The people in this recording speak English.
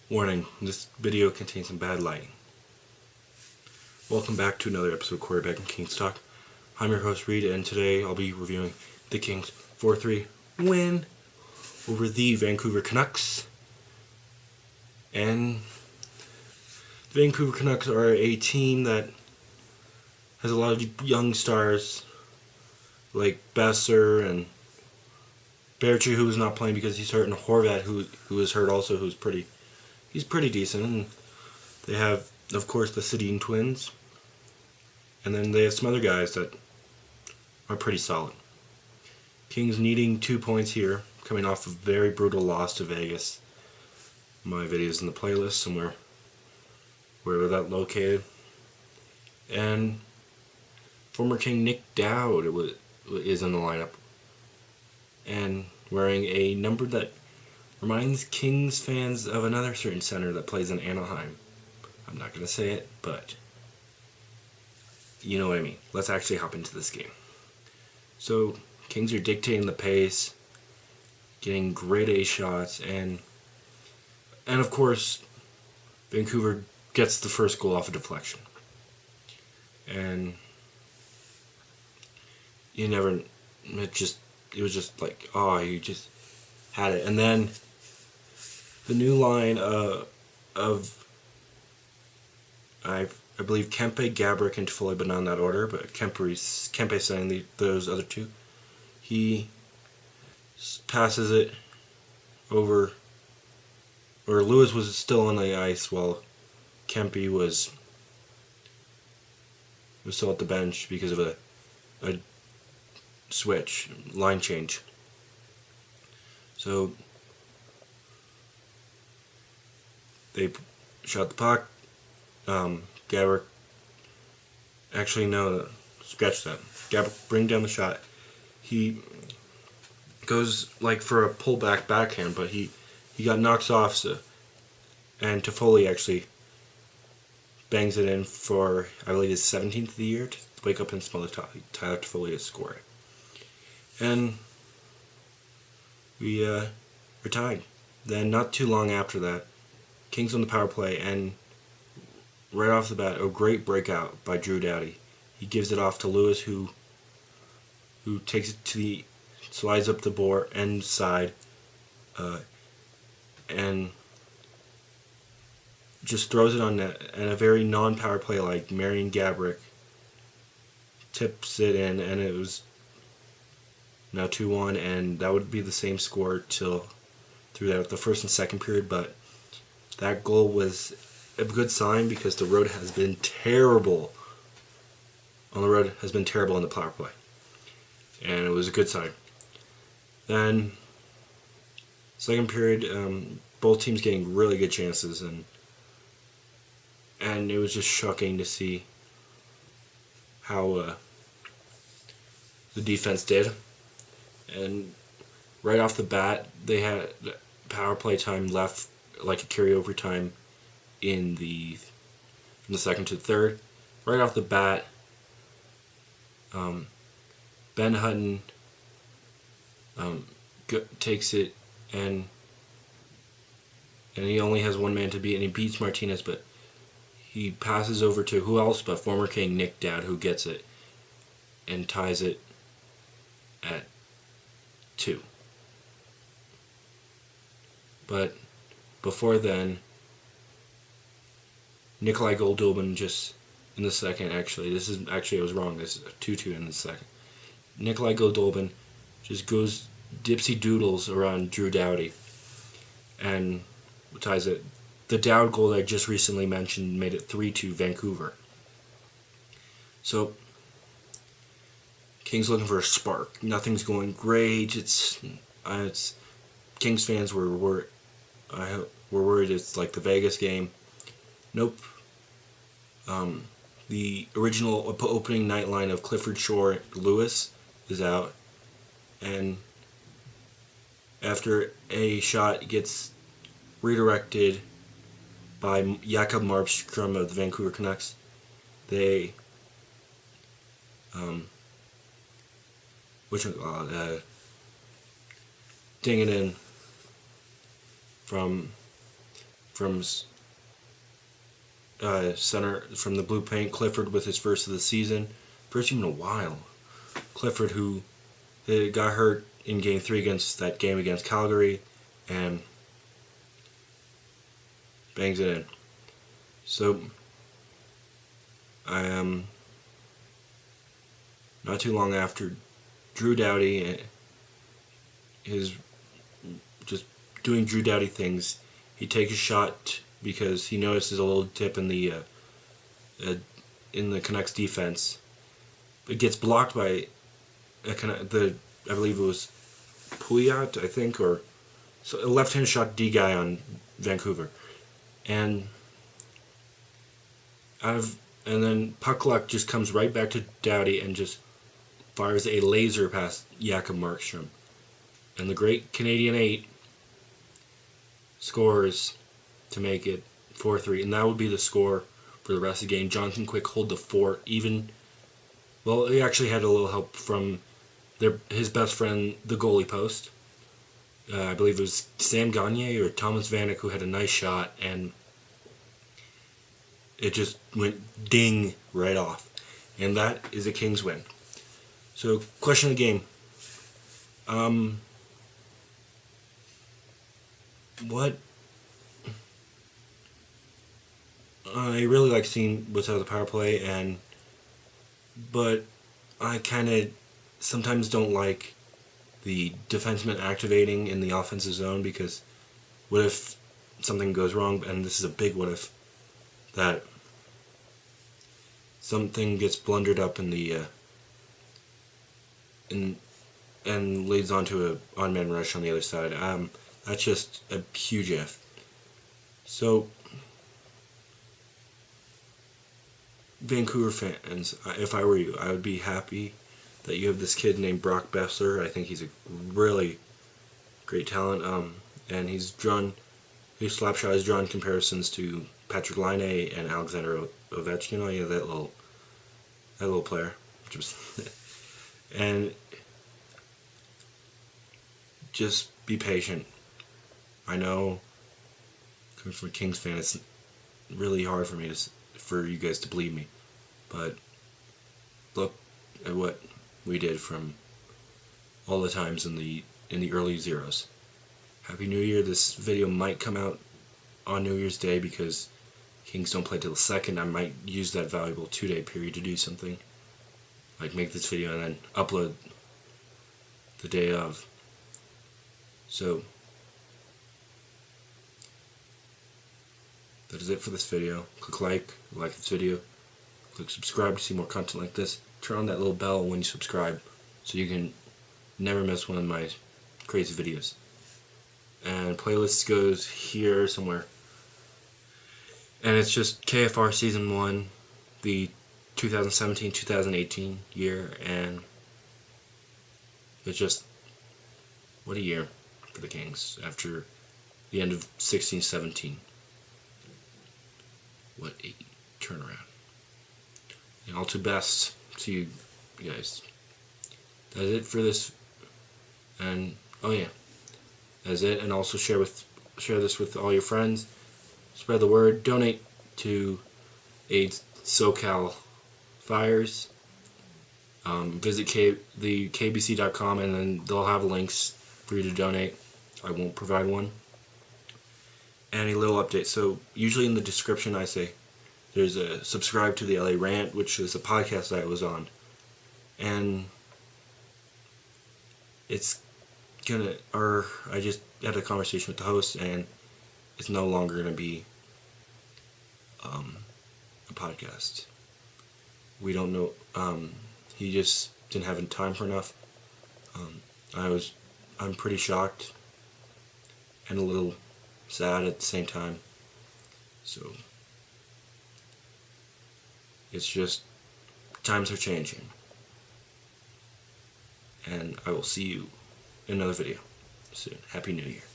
Warning, this video contains some bad lighting. Welcome back to another episode of Quarterback and Kings Talk. I'm your host Reed, and today I'll be reviewing the Kings 4-3 win over the Vancouver Canucks. And the Vancouver Canucks are a team that has a lot of young stars like Besser and Berchi, who is not playing because he's hurt, and Horvat, who is hurt also, he's pretty decent. And they have, of course, the Sedin twins, and then they have some other guys that are pretty solid. Kings needing 2 points here, coming off a very brutal loss to Vegas. My video's in the playlist somewhere, wherever that located. And former King Nick Dowd is in the lineup, and wearing a number that reminds Kings fans of another certain center that plays in Anaheim. I'm not going to say it, but you know what I mean. Let's actually hop into this game. So, Kings are dictating the pace, getting Gr8 shots, and of course, Vancouver gets the first goal off a deflection. And it was just like, oh, you just had it. And then the new line of I believe Kempe, Gaborik, and Toffoli, but not in that order, but Kempe saying those other two. He passes it over, or Lewis was still on the ice while Kempe was still at the bench because of a switch, line change. So they shot the puck. Gaborik, actually no, scratch that. Gaborik bring down the shot. He goes like for a pullback backhand, but he got knocked off. So, and Toffoli actually bangs it in for, I believe, his 17th of the year, to wake up and smell the Tyler Toffoli to score it. And we're tied. Then not too long after that, Kings on the power play, and right off the bat, a great breakout by Gr8. He gives it off to Lewis, who takes it slides up the board end side, and just throws it on net. And a very non-power play like Marian Gaborik tips it in, and it was now 2-1, and that would be the same score throughout the first and second period. But that goal was a good sign because the road has been terrible. On the road has been terrible in the power play, and it was a good sign. Then second period, both teams getting really good chances, and it was just shocking to see how the defense did. And right off the bat, they had power play time left, like a carryover time from the second to third. Right off the bat, Ben Hutton takes it, and he only has one man to beat, and he beats Martinez, but he passes over to who else but former King Nick Dowd, who gets it and ties it at 2. But before then, Nikolai Goldobin just in the second, I was wrong. This is a 2-2 in the second. Nikolai Goldobin just goes dipsy doodles around Gr8 and ties it. The Dowd goal that I just recently mentioned made it 3-2 Vancouver. So Kings looking for a spark. Nothing's going great. It's Kings fans were worried it's like the Vegas game. Nope. The original opening night line of Clifford, Shore, Lewis is out, and after a shot gets redirected by Jakob Markstrom of the Vancouver Canucks, they ding it in from from center from the blue paint. Clifford with his first of the season, first team in a while. Clifford, who got hurt in Game 3 against that game against Calgary, and bangs it in. So I am not too long after Drew Doughty is just doing Drew Doughty things. He takes a shot because he notices a little tip in the Canucks defense. It gets blocked by I believe it was Pouliot, I think, or so a left-hand shot D guy on Vancouver, and then puck luck just comes right back to Doughty and just fires a laser past Jakob Markstrom, and the great Canadian 8 scores to make it 4-3, and that would be the score for the rest of the game. Jonathan Quick hold the fort, even. Well, he actually had a little help from his best friend, the goalie post. I believe it was Sam Gagner or Thomas Vanek who had a nice shot, and it just went ding right off. And that is a Kings win. So, question of the game. What I really like seeing what's out of the power play, but I kind of sometimes don't like the defenseman activating in the offensive zone, because what if something goes wrong, and this is a big what if, that something gets blundered up in the and leads onto a on-man rush on the other side. That's just a huge if. So, Vancouver fans, if I were you, I would be happy that you have this kid named Brock Besser. I think he's a really great talent. And his slapshot has drawn comparisons to Patrick Laine and Alexander Ovechkin. Oh yeah, that little player. And just be patient. I know, coming from a Kings fan, it's really hard for you guys to believe me, but look at what we did from all the times in the early zeros. Happy New Year. This video might come out on New Year's Day because Kings don't play till the 2nd. I might use that valuable 2-day period to do something, like make this video and then upload the day of. So that is it for this video. Click like this video. Click subscribe to see more content like this. Turn on that little bell when you subscribe so you can never miss one of my crazy videos. And playlist goes here somewhere. And it's just KFR Season 1, the 2017-2018 year, and it's just, what a year for the Kings after the end of 16-17. What a turnaround. And all too best to you guys. That's it for this. And oh yeah, that's it. And also share this with all your friends. Spread the word. Donate to aid SoCal fires. Visit the kbc.com, and then they'll have links for you to donate. I won't provide one. And a little update. So usually in the description I say there's a subscribe to the LA Rant, which is a podcast I was on, and I just had a conversation with the host, and it's no longer gonna be a podcast. We don't know. He just didn't have time for enough. I'm pretty shocked and a little sad at the same time. So it's just, times are changing. And I will see you in another video soon. Happy New Year.